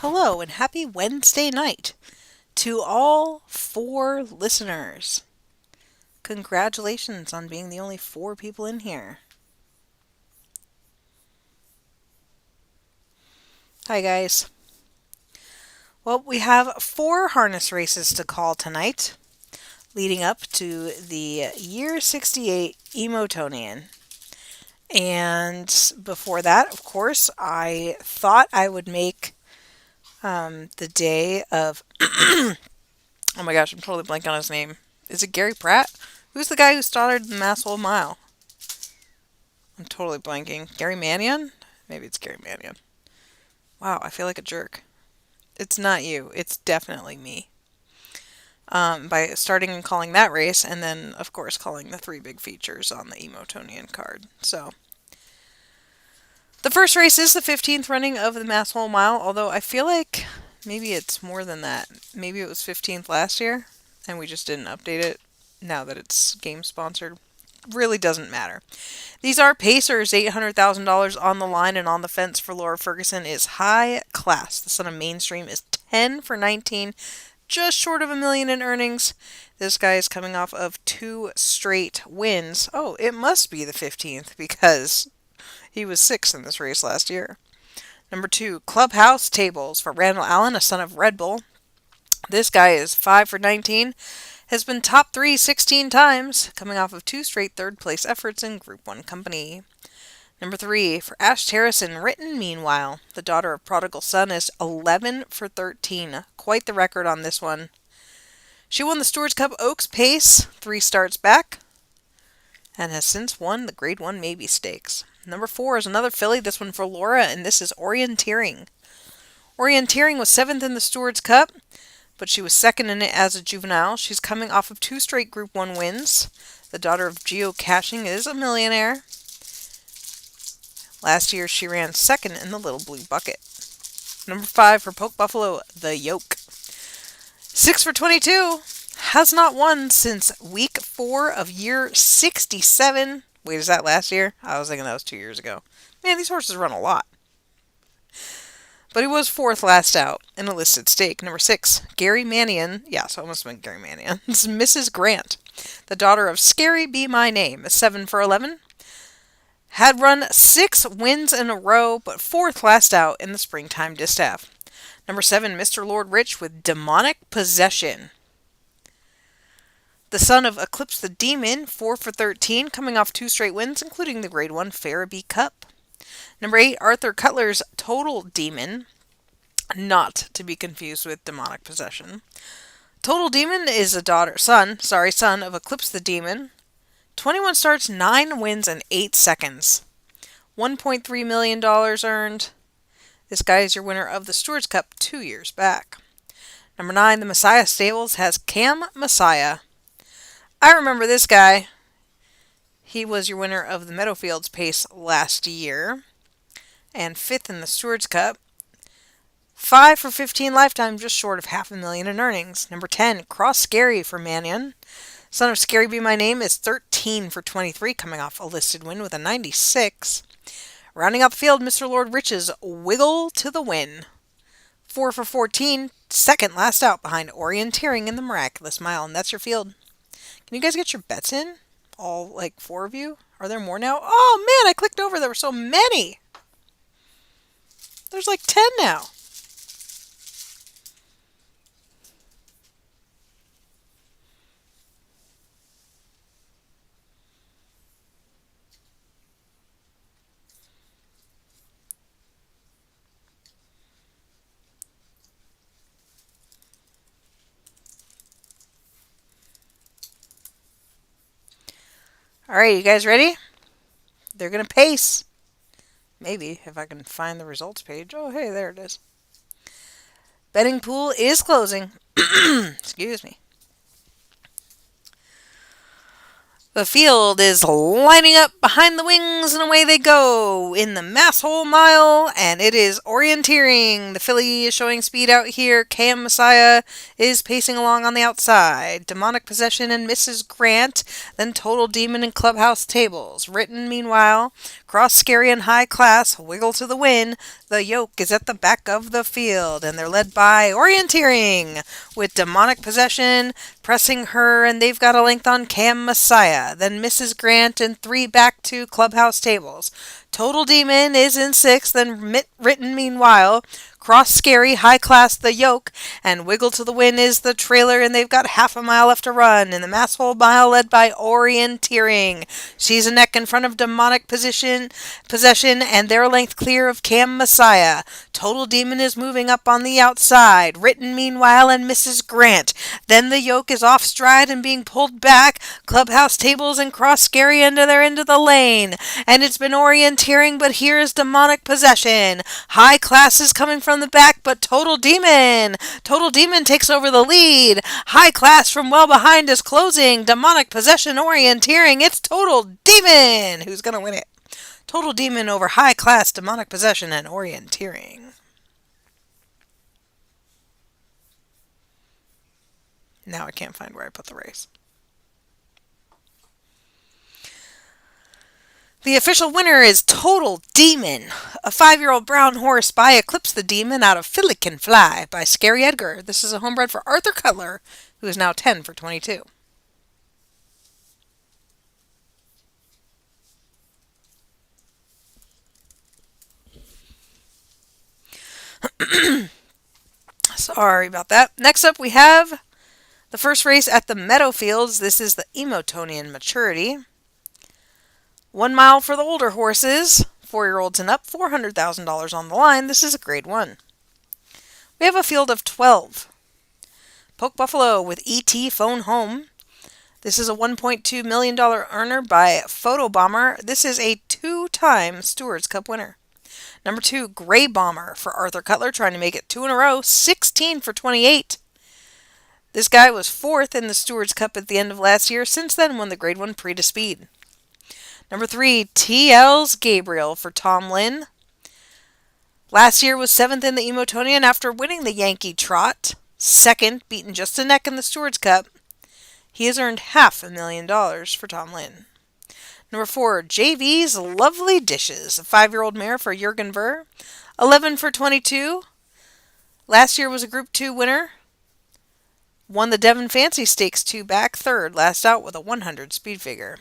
Hello and happy Wednesday night to all four listeners. Congratulations on being the only four people in here. Hi, guys. Well, we have four harness races to call tonight, leading up to the year 68 Emotonian. And before that, of course, I thought I would make the day of. Oh my gosh, I'm totally blanking on his name. Is it Gary Pratt? Who's the guy who started the Mass Whole Mile? I'm totally blanking. Gary Mannion? Maybe it's Gary Mannion. Wow, I feel like a jerk. It's not you. It's definitely me. By starting and calling that race, and then, of course, calling the three big features on the Emotonian card. So, the first race is the 15th running of the Mass Whole Mile, although I feel like maybe it's more than that. Maybe it was 15th last year, and we just didn't update it now that it's game sponsored. Really doesn't matter. These are Pacers, $800,000 on the line, and on the fence for Laura Ferguson is high class. The son of Mainstream is 10 for 19, just short of $1 million in earnings. This guy is coming off of two straight wins. Oh, it must be the 15th because he was 6th in this race last year. Number 2, Clubhouse Tables for Randall Allen, a son of Red Bull. This guy is 5 for 19. Has been top 3 16 times, coming off of two straight third place efforts in Group 1 company. Number 3, for Ash Terracin, written meanwhile. The daughter of Prodigal Son is 11 for 13. Quite the record on this one. She won the Stewards Cup Oaks Pace 3 starts back, and has since won the Grade 1 Maybe Stakes. Number 4 is another filly, this one for Laura, and this is Orienteering. Orienteering was 7th in the Stewards Cup, but she was 2nd in it as a juvenile. She's coming off of two straight Group 1 wins. The daughter of geocaching is a millionaire. Last year, she ran 2nd in the Little Blue Bucket. Number 5 for Poke Buffalo, the Yoke. 6 for 22. Has not won since week 4 of year 67. Wait, is that last year? I was thinking that was 2 years ago. Man, these horses run a lot. But he was 4th last out in a listed stake. Number 6, Gary Mannion. Yeah, so it must have been Gary Mannion. It's Mrs. Grant. The daughter of Scary Be My Name is 7 for 11. Had run 6 wins in a row, but 4th last out in the springtime distaff. Number 7, Mr. Lord Rich with Demonic Possession. The son of Eclipse the Demon, 4 for 13, coming off 2 straight wins, including the Grade 1 Farabee Cup. Number 8, Arthur Cutler's Total Demon, not to be confused with Demonic Possession. Total Demon is a son of Eclipse the Demon. 21 starts, 9 wins, and 8 seconds. $1.3 million earned. This guy is your winner of the Stewards Cup 2 years back. Number 9, the Messiah Stables has Cam Messiah. I remember this guy. He was your winner of the Meadowfields Pace last year, and 5th in the Stewards Cup. 5 for 15 lifetime, just short of $500,000 in earnings. Number 10, Cross Scary for Mannion. Son of Scary Be My Name is 13 for 23, coming off a listed win with a 96. Rounding out the field, Mr. Lord Rich's Wiggle to the Win. 4 for 14, 2nd last out behind Orienteering in the Miraculous Mile, and that's your field. Can you guys get your bets in? All, 4 of you? Are there more now? Oh, man, I clicked over. There were so many. There's 10 now. All right, you guys ready? They're going to pace. Maybe, if I can find the results page. Oh, hey, there it is. Betting pool is closing. Excuse me. The field is lining up behind the wings, and away they go in the Mass Whole Mile, and it is Orienteering. The filly is showing speed out here. Cam Messiah is pacing along on the outside. Demonic Possession and Mrs. Grant, then Total Demon and Clubhouse Tables. Written, meanwhile, Cross scary and high class, wiggle to the win. The yoke is at the back of the field, and they're led by Orienteering with demonic possession pressing her, and they've got a length on Cam Messiah, then Mrs. Grant, and 3 back to Clubhouse Tables. Total Demon is in 6th, then Written meanwhile. Cross Scary, High Class, The Yoke, and Wiggle to the Win is the trailer, and they've got half a mile left to run. In the mass whole mile, led by Orienteering. She's a neck in front of Demonic Possession, and their length clear of Cam Messiah. Total Demon is moving up on the outside. Written meanwhile, and Mrs. Grant. Then The Yoke is off stride and being pulled back. Clubhouse Tables and Cross Scary into the lane. And it's been Orienteering, but here's Demonic Possession. High Class is coming from the back, but Total Demon takes over the lead. High Class from well behind is closing. Demonic Possession, Orienteering. It's Total Demon who's going to win it. Total Demon over High Class, Demonic Possession, and Orienteering. Now I can't find where I put the race. The official winner is Total Demon. A 5-year-old brown horse by Eclipse the Demon out of Philly Can Fly by Scary Edgar. This is a homebred for Arthur Cutler, who is now 10 for 22. Sorry about that. Next up we have the first race at the Meadowfields. This is the Emotonian Maturity. 1 mile for the older horses, 4-year-olds and up, $400,000 on the line. This is a grade 1. We have a field of 12. Poke Buffalo with E.T. Phone Home. This is a $1.2 million earner by Photo Bomber. This is a 2-time Stewards Cup winner. Number 2, Gray Bomber for Arthur Cutler, trying to make it 2 in a row, 16 for 28. This guy was 4th in the Stewards Cup at the end of last year. Since then, won the grade 1 Prix de Speed. Number 3, TL's Gabriel for Tom Lynn. Last year was 7th in the Emotonian after winning the Yankee Trot. 2nd, beaten just a neck in the Stewards Cup. He has earned $500,000 for Tom Lynn. Number 4, JV's Lovely Dishes, a 5-year-old mare for Jurgen Ver. 11 for 22. Last year was a Group 2 winner. Won the Devon Fancy Stakes 2 back, 3rd, last out with a 100 speed figure.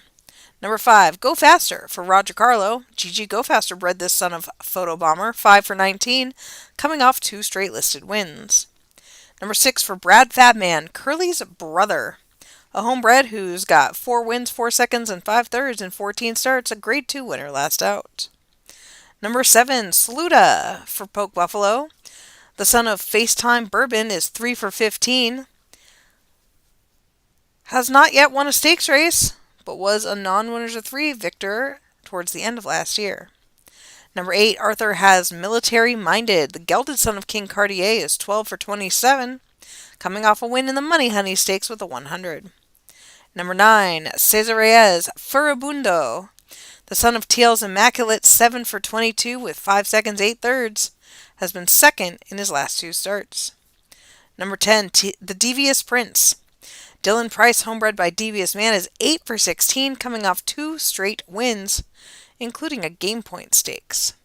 Number 5, Go Faster for Roger Carlo. GG Go Faster bred this son of Photo Bomber, 5 for 19, coming off 2 straight listed wins. Number 6 for Brad Fabman, Curly's brother. A homebred who's got 4 wins, 4 seconds, and 5 thirds in 14 starts, a grade 2 winner last out. Number 7, Sluta for Poke Buffalo. The son of FaceTime Bourbon is 3 for 15. Has not yet won a stakes race, but was a non-winners of 3 victor towards the end of last year. Number 8, Arthur has Military Minded. The gelded son of King Cartier is 12 for 27, coming off a win in the Money Honey Stakes with a 100. Number 9, Cesar Reyes Furibundo. The son of TL's Immaculate, 7 for 22 with 5 seconds, 8 thirds, has been 2nd in his last 2 starts. Number 10, The Devious Prince. Dylan Price, homebred by Devious Man, is 8 for 16, coming off 2 straight wins, including a Game Point Stakes.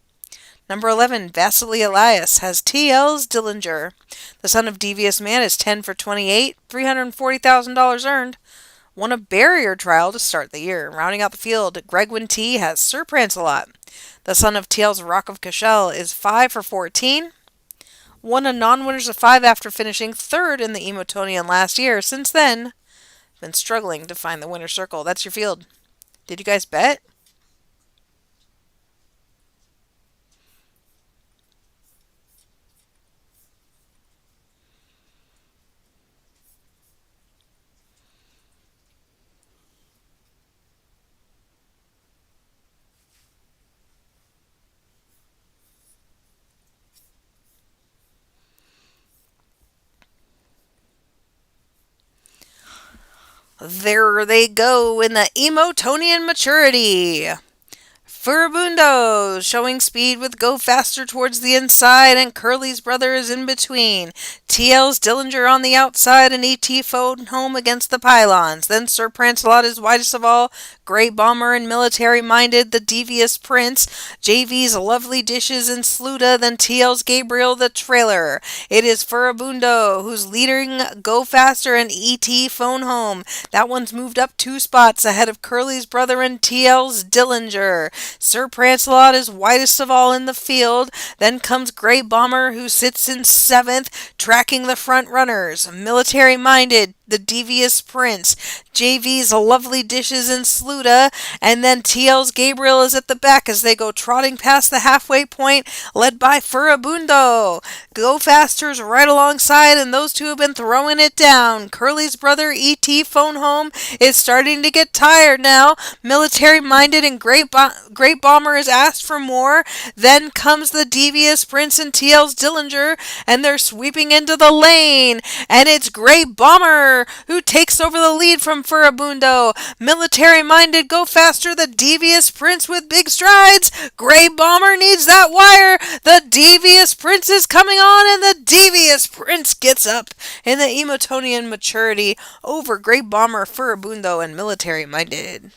Number 11, Vasily Elias, has TL's Dillinger. The son of Devious Man is 10 for 28, $340,000 earned. Won a barrier trial to start the year. Rounding out the field, Gregwin T has Sir Prancelot. The son of TL's Rock of Cashel is 5 for 14. Won a non-winners of 5 after finishing 3rd in the Emotonian last year. Since then, been struggling to find the winner's circle. That's your field. Did you guys bet? There they go in the Emotonian Maturity. Furibundo, showing speed with Go Faster towards the inside, and Curly's brother is in between. TL's Dillinger on the outside, and ET phone home against the pylons. Then Sir Prancelot is widest of all, Grey Bomber and Military Minded, the Devious Prince, JV's Lovely Dishes and Sluta, then TL's Gabriel the Trailer. It is Furibundo who's leading Go Faster and ET phone home. That one's moved up 2 spots ahead of Curly's brother and TL's Dillinger. Sir Prancelot is widest of all in the field. Then comes Grey Bomber, who sits in 7th, tracking the front runners. Military Minded, the Devious Prince, JV's Lovely Dishes and Sluta, and then TL's Gabriel is at the back as they go trotting past the halfway point, led by Furibundo. Go Faster's right alongside, and those two have been throwing it down. Curly's brother ET phone home is starting to get tired now. Military Minded and Great Bomber is asked for more. Then comes the Devious Prince and TL's Dillinger, and they're sweeping into the lane. And it's Great Bomber who takes over the lead from Furibundo. Military Minded, Go Faster, the Devious Prince with big strides. Great Bomber needs that wire. The Devious Prince is coming on, and the Devious Prince gets up in the Emotonian maturity over Great Bomber, Furibundo, and Military Minded.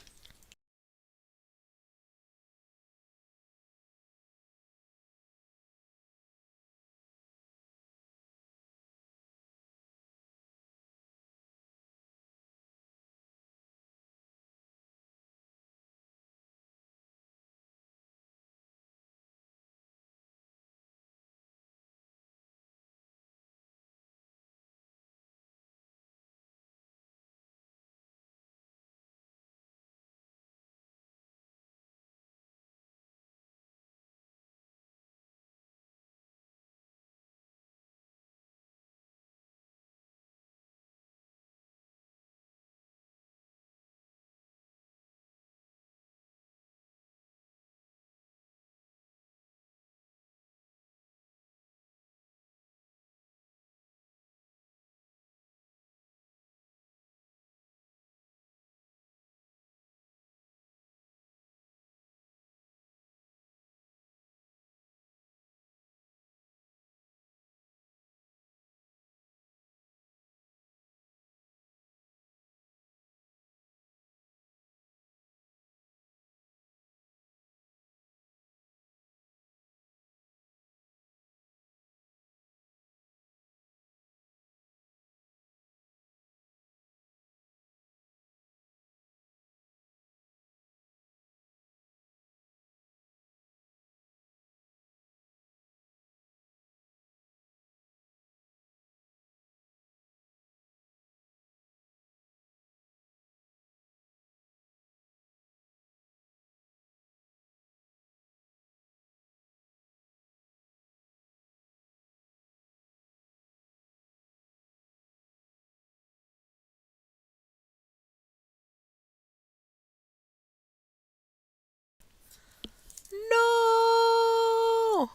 No!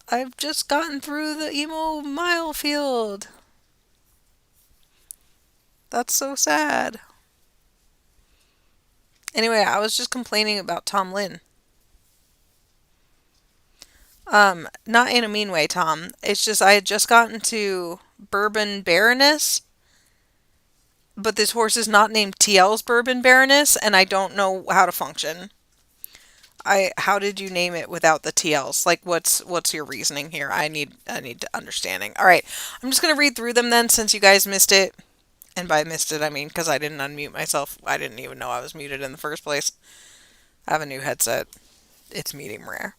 I've just gotten through the emo mile field. That's so sad. Anyway, I was just complaining about Tom Lynn. Not in a mean way, Tom. It's just I had just gotten to Bourbon Baroness, but this horse is not named TL's Bourbon Baroness, and I don't know how to function. How did you name it without the TLs? Like what's your reasoning here? I need understanding. All right. I'm just going to read through them then since you guys missed it. And by missed it I mean cuz I didn't unmute myself. I didn't even know I was muted in the first place. I have a new headset. It's medium rare.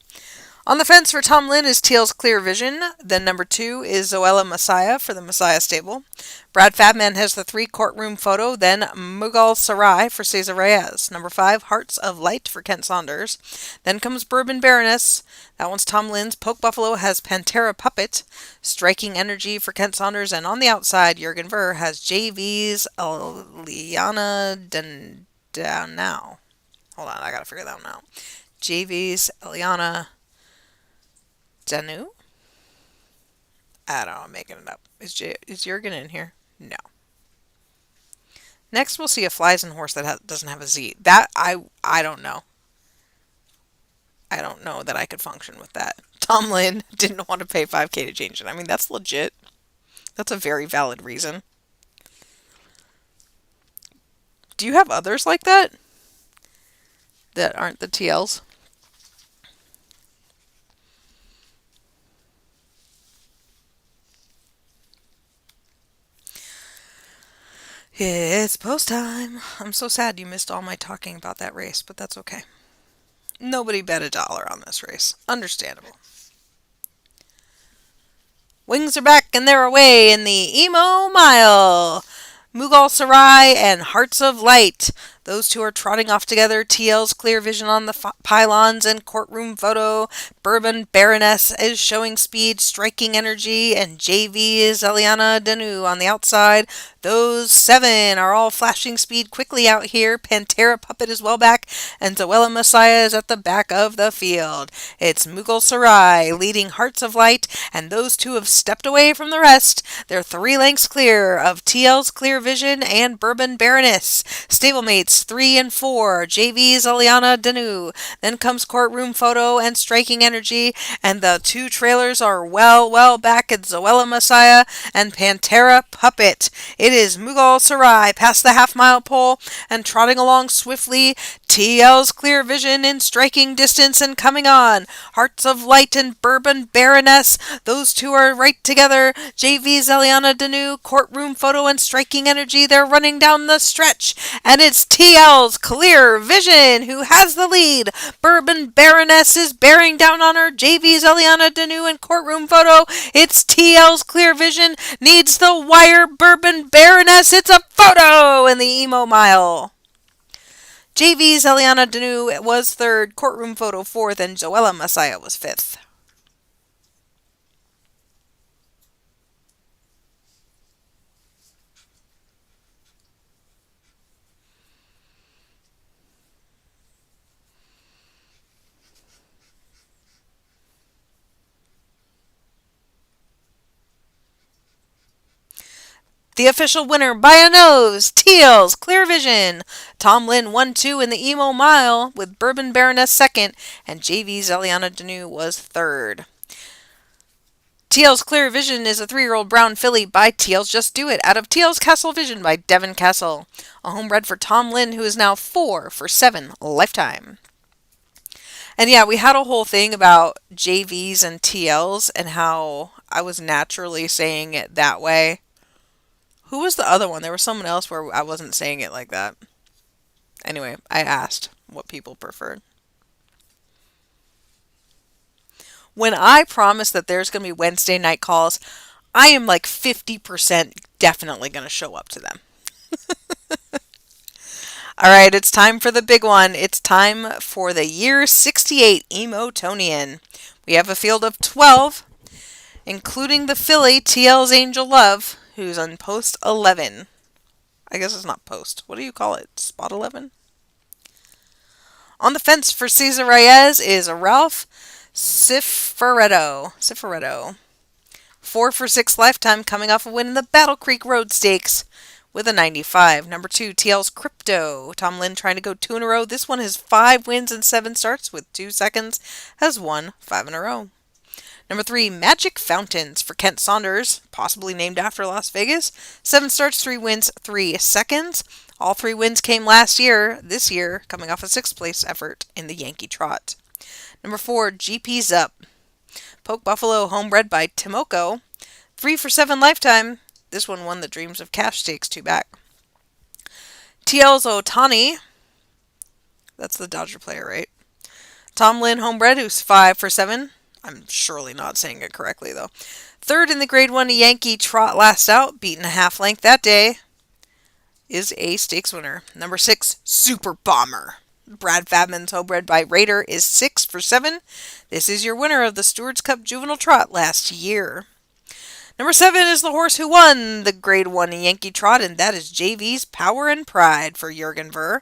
On the fence for Tom Lynn is Teal's Clear Vision. Then number 2 is Zoella Messiah for the Messiah stable. Brad Fabman has the 3 courtroom photo. Then Mughal Sarai for Cesar Reyes. Number 5, Hearts of Light for Kent Saunders. Then comes Bourbon Baroness. That one's Tom Lynn's. Poke Buffalo has Pantera Puppet. Striking Energy for Kent Saunders. And on the outside, Jurgen Ver has JV's Eliana Now. Hold on, I gotta figure that one out. JV's Eliana Danu? I don't know, I'm making it up. Is Jurgen in here? No. Next, we'll see a Flies and horse that doesn't have a Z. That, I don't know. I don't know that I could function with that. Tom Lynn didn't want to pay 5K to change it. I mean, that's legit. That's a very valid reason. Do you have others like that? That aren't the TLs? It's post time. I'm so sad you missed all my talking about that race, but that's okay. Nobody bet $1 on this race. Understandable. Wings are back and they're away in the Emo Mile. Mughal Sarai and Hearts of Light. Those two are trotting off together. TL's Clear Vision on the pylons and Courtroom Photo. Bourbon Baroness is showing speed, striking energy, and JV is Eliana Danu on the outside. Those 7 are all flashing speed quickly out here. Pantera Puppet is well back, and Zoella Messiah is at the back of the field. It's Mughal Sarai leading Hearts of Light, and those two have stepped away from the rest. They're 3 lengths clear of TL's Clear Vision and Bourbon Baroness. Stablemates 3 and 4, JV's Eliana Danu. Then comes Courtroom Photo and Striking Energy, and the 2 trailers are well back at Zoella Messiah and Pantera Puppet. It is Mughal Sarai past the half-mile pole and trotting along swiftly. TL's Clear Vision in striking distance and coming on. Hearts of Light and Bourbon Baroness. Those two are right together. JV's Eliana Danu, Courtroom Photo and Striking Energy. They're running down the stretch. And it's TL's Clear Vision who has the lead. Bourbon Baroness is bearing down on her. JV's Eliana Danu and Courtroom Photo. It's TL's Clear Vision. Needs the wire. Bourbon Baroness. It's a photo in the Emo Mile. JV's Eliana Danu was 3rd, Courtroom Photo 4th, and Zoella Messiah was 5th. The official winner by a nose, TL's Clear Vision. Tom Lynn won 2 in the Emo Mile with Bourbon Baroness 2nd, and JV's Eliana Danu was 3rd. TL's Clear Vision is a 3-year-old brown filly by TL's Just Do It out of TL's Castle Vision by Devon Castle. A homebred for Tom Lynn, who is now 4 for 7 lifetime. And yeah, we had a whole thing about JVs and TLs and how I was naturally saying it that way. Who was the other one? There was someone else where I wasn't saying it like that. Anyway, I asked what people preferred. When I promise that there's going to be Wednesday night calls, I am like 50% definitely going to show up to them. All right, it's time for the big one. It's time for the year 68 Emotonian. We have a field of 12, including the filly TL's Angel Love, who's on post 11. I guess it's not post. What do you call it? Spot 11? On the fence for Cesar Reyes is Ralph Cifaretto. 4 for 6 lifetime, coming off a win in the Battle Creek Road Stakes with a 95. Number 2, TL's Crypto. Tom Lynn trying to go 2 in a row. This one has 5 wins and 7 starts with 2 seconds. Has won 5 in a row. Number 3, Magic Fountains for Kent Saunders, possibly named after Las Vegas. 7 starts, 3 wins, 3 seconds. All 3 wins came last year. This year, coming off a 6th place effort in the Yankee Trot. Number 4, GP's Up. Poke Buffalo, homebred by Timoko. 3 for 7 lifetime. This one won the Dreams of Cash Stakes 2 back. TL's Otani. That's the Dodger player, right? Tom Lynn, homebred, who's 5 for 7. I'm surely not saying it correctly, though. 3rd in the Grade 1 Yankee Trot last out, beaten a half length that day, is a stakes winner. Number 6, Super Bomber. Brad Fabman's homebred by Raider is 6 for 7. This is your winner of the Stewards Cup Juvenile Trot last year. Number 7 is the horse who won the Grade 1 Yankee Trot, and that is JV's Power and Pride for Jurgen Ver.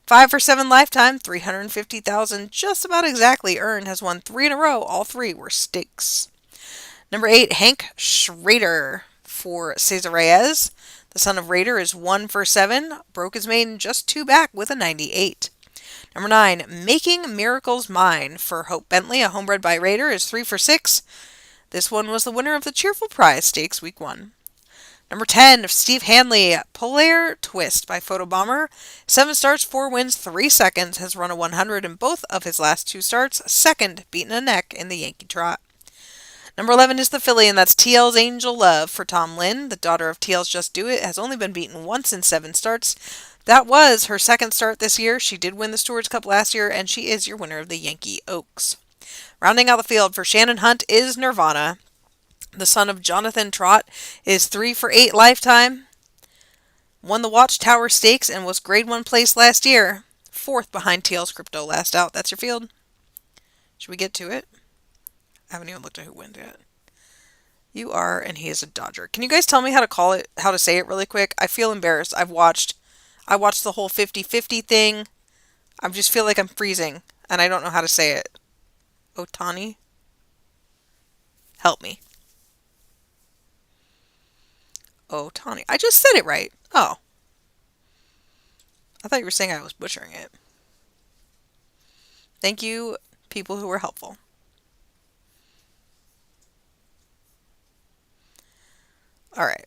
5 for 7 lifetime, $350,000, just about exactly earned, has won 3 in a row. All 3 were stakes. Number 8, Hank Schrader for Cesar Reyes. The son of Raider is 1 for 7, broke his maiden just 2 back with a 98. Number 9, Making Miracles Mine for Hope Bentley, a homebred by Raider, is 3 for 6. This one was the winner of the Cheerful Prize Stakes Week 1. Number 10, Steve Hanley, Polar Twist by Photobomber. 7 starts, 4 wins, 3 seconds. Has run a 100 in both of his last 2 starts. Second, beaten a neck in the Yankee Trot. Number 11 is the filly, and that's TL's Angel Love for Tom Lynn. The daughter of TL's Just Do It has only been beaten once in 7 starts. That was her second start this year. She did win the Stewards Cup last year, and she is your winner of the Yankee Oaks. Rounding out the field for Shannon Hunt is Nirvana. The son of Jonathan Trott is 3 for 8 lifetime. Won the Watchtower Stakes and was grade 1 place last year. 4th behind TL's Crypto last out. That's your field. Should we get to it? I haven't even looked at who wins yet. You are, and he is a Dodger. Can you guys tell me how to call it, how to say it really quick? I feel embarrassed. I watched the whole 50-50 thing. I just feel like I'm freezing, and I don't know how to say it. Otani? Help me. Otani. I just said it right. Oh. I thought you were saying I was butchering it. Thank you, people who were helpful. All right.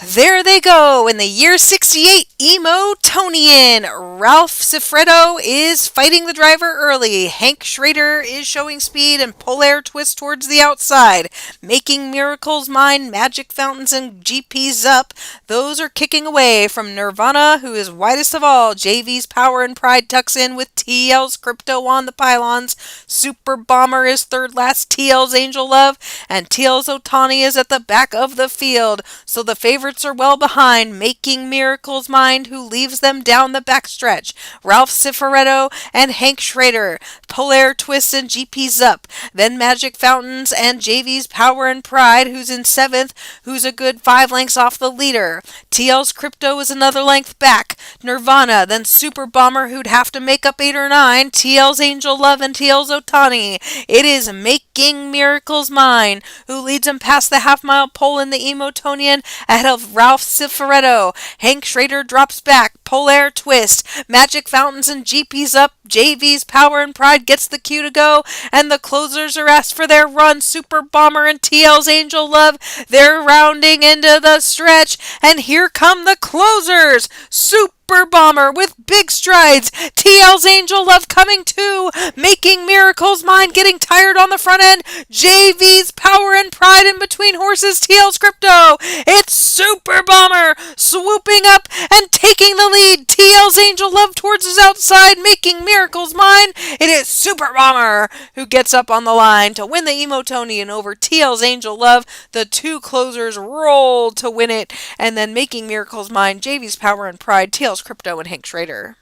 There they go. In the year 68, Emotonian. Ralph Cifredo is fighting the driver early. Hank Schrader is showing speed and Polar Twist towards the outside. Making Miracles Mine, Magic Fountains, and GP's Up. Those are kicking away from Nirvana, who is widest of all. JV's Power and Pride tucks in with TL's Crypto on the pylons. Super Bomber is third last. TL's Angel Love and TL's Otani is at the back of the field. So the favorites are well behind, Making Miracles Mind, who leaves them down the backstretch. Ralph Cifaretto and Hank Schrader. Polar Twist and GP's Up. Then Magic Fountains and JV's Power and Pride, who's in 7th, who's a good 5 lengths off the leader. TL's Crypto is another length back. Nirvana, then Super Bomber, who'd have to make up 8 or 9. TL's Angel Love and TL's Otani. It is Making Miracles Mine, who leads him past the half-mile pole in the Emotonian ahead of Ralph Cifaretto. Hank Schrader drops back. Polar Twist. Magic Fountains and GP's Up. JV's Power and Pride gets the cue to go. And the closers are asked for their run. Super Bomber and TL's Angel Love. They're rounding into the stretch. And here come the closers. Super Bomber with big strides. TL's Angel Love coming too. Making Miracles Mine getting tired on the front end. JV's Power and Pride in between horses. TL's Crypto. It's Super Bomber swooping up and taking the lead. TL's Angel Love towards his outside. Making Miracles Mine. It is Super Bomber who gets up on the line to win the Emotonian over TL's Angel Love. The two closers roll to win it. And then Making Miracles Mine, JV's Power and Pride, TL's Crypto, and Hank Schrader.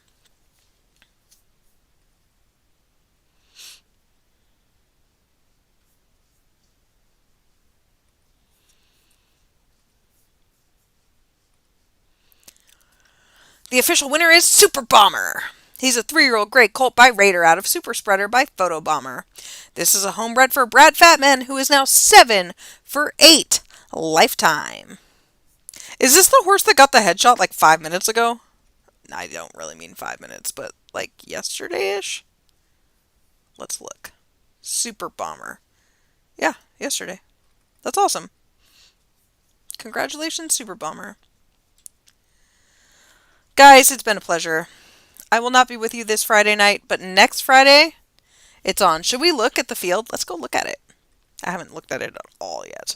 The official winner is Super Bomber. He's a 3-year-old gray colt by Raider out of Super Spreader by Photobomber. This is a homebred for Brad Fatman, who is now 7 for 8 lifetime. Is this the horse that got the headshot like 5 minutes ago? I don't really mean 5 minutes, but like yesterday-ish? Let's look. Super Bomber. Yeah, yesterday. That's awesome. Congratulations, Super Bomber. Guys, it's been a pleasure. I will not be with you this Friday night, but next Friday, it's on. Should we look at the field? Let's go look at it. I haven't looked at it at all yet.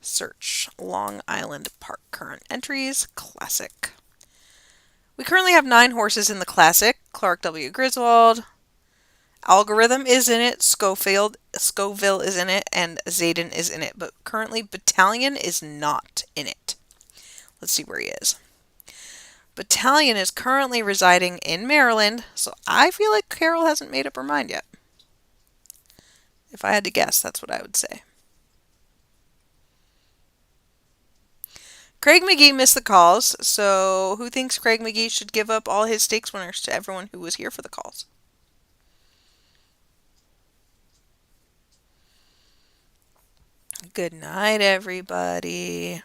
Search Long Island Park. Current entries. Classic. We currently have 9 horses in the Classic. Clark W. Griswold. Algorithm is in it. Scoville is in it. And Zayden is in it. But currently Battalion is not in it. Let's see where he is. Battalion is currently residing in Maryland, so I feel like Carol hasn't made up her mind yet. If I had to guess, that's what I would say. Craig McGee missed the calls, so who thinks Craig McGee should give up all his stakes winners to everyone who was here for the calls? Good night, everybody.